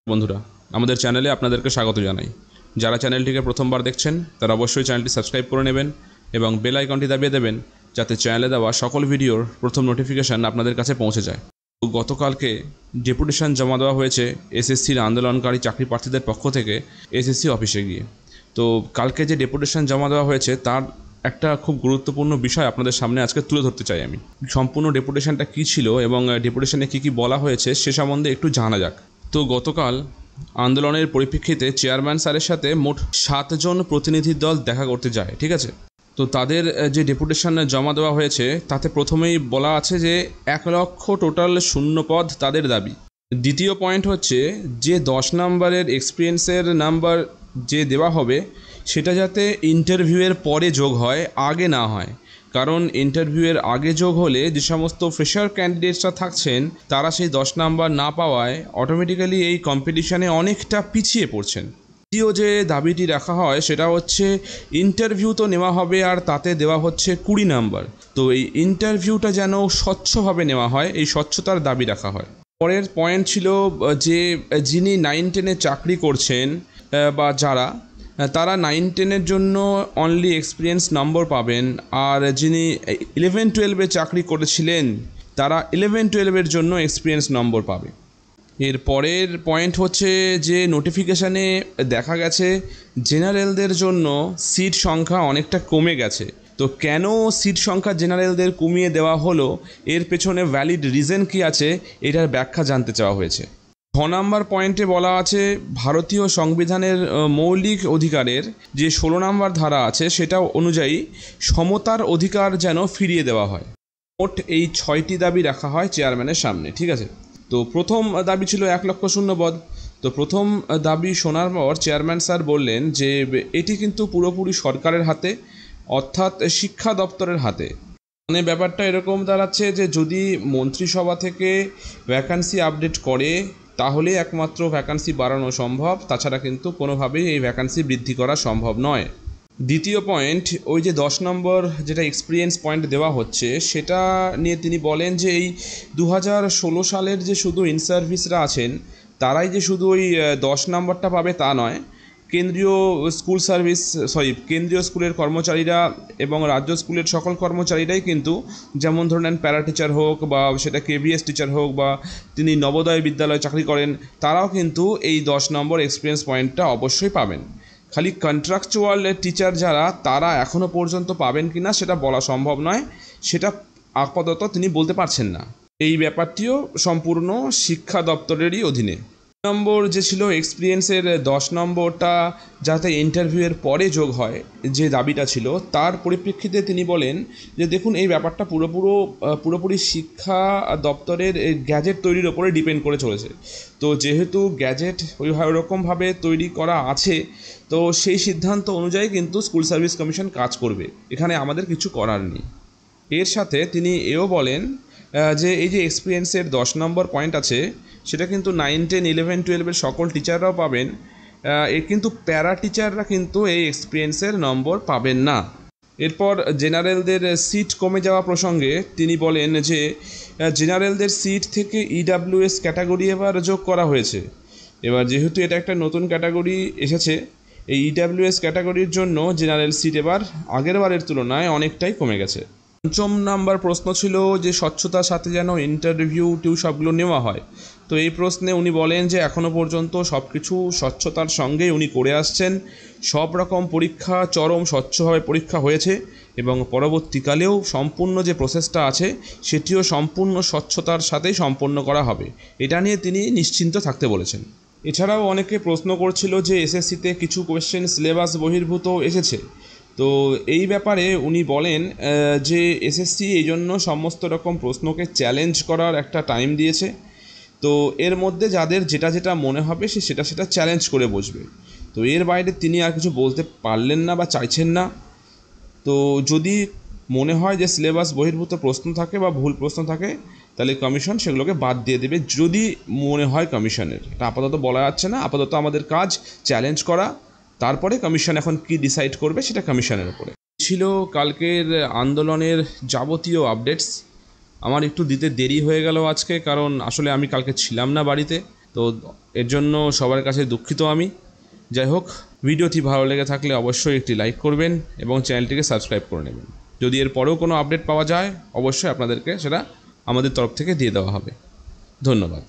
বন্ধুরা, আমাদের চ্যানেলে আপনাদেরকে স্বাগত জানাই। যারা চ্যানেলটিকে প্রথমবার দেখছেন তারা অবশ্যই চ্যানেলটি সাবস্ক্রাইব করে নেবেন এবং বেল আইকনটি দাবিয়ে দেবেন, যাতে চ্যানেলে দেওয়া সকল ভিডিওর প্রথম নোটিফিকেশান আপনাদের কাছে পৌঁছে যায়। গতকালকে ডেপুটেশন জমা দেওয়া হয়েছে এসএসসির আন্দোলনকারী চাকরি প্রার্থীদের পক্ষ থেকে এসএসসি অফিসে গিয়ে। তো কালকে যে ডেপুটেশন জমা দেওয়া হয়েছে তার একটা খুব গুরুত্বপূর্ণ বিষয় আপনাদের সামনে আজকে তুলে ধরতে চাই আমি। সম্পূর্ণ ডেপুটেশনটা কী ছিল এবং ডেপুটেশনে কী কী বলা হয়েছে সে সম্বন্ধে একটু জানা যাক। তো গতকাল আন্দোলনের পরিপ্রেক্ষিতে চেয়ারম্যান স্যারের সাথে মোট 7 জন প্রতিনিধির দল দেখা করতে যায়, ঠিক আছে। তো তাদের যে ডেপুটেশন জমা দেওয়া হয়েছে তাতে প্রথমেই বলা আছে যে 1 লক্ষ টোটাল শূন্য পদ তাদের দাবি। দ্বিতীয় পয়েন্ট হচ্ছে যে 10 নম্বরের এক্সপিরিয়েন্সের নাম্বার যে দেওয়া হবে সেটা যাতে ইন্টারভিউয়ের পরে যোগ হয়, আগে না হয়। কারণ ইন্টারভিউয়ের আগে যোগ হলে যে সমস্ত ফ্রেশার ক্যান্ডিডেটসরা থাকছেন তারা সেই 10 নাম্বার না পাওয়ায় অটোমেটিক্যালি এই কম্পিটিশানে অনেকটা পিছিয়ে পড়ছেন। দ্বিতীয় যে দাবিটি রাখা হয় সেটা হচ্ছে ইন্টারভিউ তো নেওয়া হবে আর তাতে দেওয়া হচ্ছে 20 নাম্বার। তো এই ইন্টারভিউটা যেন স্বচ্ছভাবে নেওয়া হয়, এই স্বচ্ছতার দাবি রাখা হয়। পরের পয়েন্ট ছিল যে যিনি 9-10-এ চাকরি করছেন বা যারা তারা 9-10-এর জন্য অনলি এক্সপিরিয়েন্স নম্বর পাবেন, আর যিনি 11-12-এ চাকরি করেছিলেন তারা 11-12-এর জন্য এক্সপিরিয়েন্স নম্বর পাবে। এর পরের পয়েন্ট হচ্ছে যে নোটিফিকেশানে দেখা গেছে জেনারেলদের জন্য সিট সংখ্যা অনেকটা কমে গেছে। তো কেন সিট সংখ্যা জেনারেলদের কমিয়ে দেওয়া হলো, এর পেছনে ভ্যালিড রিজন কী আছে, এটার ব্যাখ্যা জানতে চাওয়া হয়েছে। 6 নম্বর পয়েন্টে বলা আছে ভারতীয় সংবিধানের মৌলিক অধিকারের যে 16 নম্বর ধারা আছে সেটা অনুযায়ী সমতার অধিকার যেন ফিরিয়ে দেওয়া হয়। মোট এই 6টি দাবি রাখা হয় চেয়ারম্যানের সামনে, ঠিক আছে। তো প্রথম দাবি ছিল 1 লক্ষ শূন্য পদ। তো প্রথম দাবি শোনার পর চেয়ারম্যান স্যার বললেন যে এটি কিন্তু পুরোপুরি সরকারের হাতে, অর্থাৎ শিক্ষা দপ্তরের হাতে। মানে ব্যাপারটা এরকম দাঁড়াচ্ছে যে যদি মন্ত্রিসভা থেকে ভ্যাকান্সি আপডেট করে তাহলে একমাত্র ভ্যাকান্সি বাড়ানো সম্ভব, তাছাড়া কিন্তু কোনোভাবেই এই ভ্যাকান্সি বৃদ্ধি করা সম্ভব নয়। দ্বিতীয় পয়েন্ট, ওই যে 10 নম্বর যেটা এক্সপিরিয়েন্স পয়েন্ট দেওয়া হচ্ছে সেটা নিয়ে তিনি বলেন যে এই 2016 সালের যে শুধু ইন সার্ভিসরা আছেন তারাই যে শুধু ওই 10 নম্বরটা পাবে তা নয়। কেন্দ্রীয় স্কুলের কর্মচারীরা এবং রাজ্য স্কুলের সকল কর্মচারীরাই কিন্তু, যেমন ধরে নেন প্যারা টিচার হোক বা সেটা কেভিএস টিচার হোক বা তিনি নবোদয় বিদ্যালয়ে চাকরি করেন, তারাও কিন্তু এই 10 নম্বর এক্সপিরিয়েন্স পয়েন্টটা অবশ্যই পাবেন। খালি কন্ট্রাকচুয়াল টিচার যারা তারা এখনও পর্যন্ত পাবেন কি না সেটা বলা সম্ভব নয়, সেটা আপাতত তিনি বলতে পারছেন না। এই ব্যাপারটিও সম্পূর্ণ শিক্ষা দপ্তরেরই অধীনে। নম্বর যে ছিল এক্সপিরিয়েন্সের 10 নম্বরটা যাতে ইন্টারভিউয়ের পরে যোগ হয় যে দাবিটা ছিল, তার পরিপ্রেক্ষিতে তিনি বলেন যে দেখুন এই ব্যাপারটা পুরোপুরি শিক্ষা দপ্তরের গ্যাজেট তৈরির ওপরে ডিপেন্ড করে চলেছে। তো যেহেতু গ্যাজেট ওইরকমভাবে তৈরি করা আছে, তো সেই সিদ্ধান্ত অনুযায়ী কিন্তু স্কুল সার্ভিস কমিশন কাজ করবে, এখানে আমাদের কিছু করার নেই। এর সাথে তিনি এও বলেন যে এই যে এক্সপিরিয়েন্সের 10 নম্বর পয়েন্ট আছে সেটা কিন্তু 9, 10, 11, 12-এর সকল টিচাররাও পাবেন, কিন্তু প্যারা টিচাররা কিন্তু এই এক্সপিরিয়েন্সের নম্বর পাবেন না। এরপর জেনারেলদের সিট কমে যাওয়া প্রসঙ্গে তিনি বলেন যে জেনারেলদের সিট থেকে ইডাব্লিউএস ক্যাটাগরি এবার যোগ করা হয়েছে। এবার যেহেতু এটা একটা নতুন ক্যাটাগরি এসেছে, এই ইডাব্লিউএস ক্যাটাগরির জন্য জেনারেল সিট এবার আগের বারের তুলনায় অনেকটাই কমে গেছে। 5 নাম্বার প্রশ্ন ছিল যে স্বচ্ছতার সাথে যেন ইন্টারভিউ সবগুলো নেওয়া হয়। তো এই প্রশ্নে উনি বলেন যে এখনও পর্যন্ত সব কিছু স্বচ্ছতার সঙ্গেই উনি করে আসছেন, সব রকম পরীক্ষা চরম স্বচ্ছভাবে পরীক্ষা হয়েছে এবং পরবর্তীকালেও সম্পূর্ণ যে প্রসেসটা আছে সেটিও সম্পূর্ণ স্বচ্ছতার সাথেই সম্পন্ন করা হবে, এটা নিয়ে তিনি নিশ্চিন্ত থাকতে বলেছেন। এছাড়াও অনেকে প্রশ্ন করছিল যে এসএসসিতে কিছু কোয়েশ্চেন সিলেবাস বহির্ভূত এসেছে। তো এই ব্যাপারে উনি বলেন যে এসএসসি এই জন্য সমস্ত রকম প্রশ্নকে চ্যালেঞ্জ করার একটা টাইম দিয়েছে। তো এর মধ্যে যাদের যেটা মনে হবে সেটা চ্যালেঞ্জ করে বসবে। তো এর বাইরে তিনি আর কিছু বলতে পারলেন না বা চাইছেন না। তো যদি মনে হয় যে সিলেবাস বহির্ভূত প্রশ্ন থাকে বা ভুল প্রশ্ন থাকে তাহলে কমিশন সেগুলোকে বাদ দিয়ে দেবে, যদি মনে হয় কমিশনের। এটা আপাতত বলা যাচ্ছে না, আপাতত আমাদের কাজ চ্যালেঞ্জ করা, তারপরে কমিশন এখন কি ডিসাইড করবে সেটা কমিশনের উপরে। ছিল কালকের আন্দোলনের যাবতীয় আপডেটস। আমার একটু দিতে দেরি হয়ে গেল আজকে, কারণ আসলে আমি কালকে ছিলাম না বাড়িতে। তো এর জন্য সবার কাছে দুঃখিত আমি। যাই হোক, ভিডিওটি ভালো লেগে থাকলে অবশ্যই একটি লাইক করবেন এবং চ্যানেলটিকে সাবস্ক্রাইব করে নেবেন। যদি এর পরেও কোনো আপডেট পাওয়া যায় অবশ্যই আপনাদেরকে সেটা আমাদের তরফ থেকে দিয়ে দেওয়া হবে। ধন্যবাদ।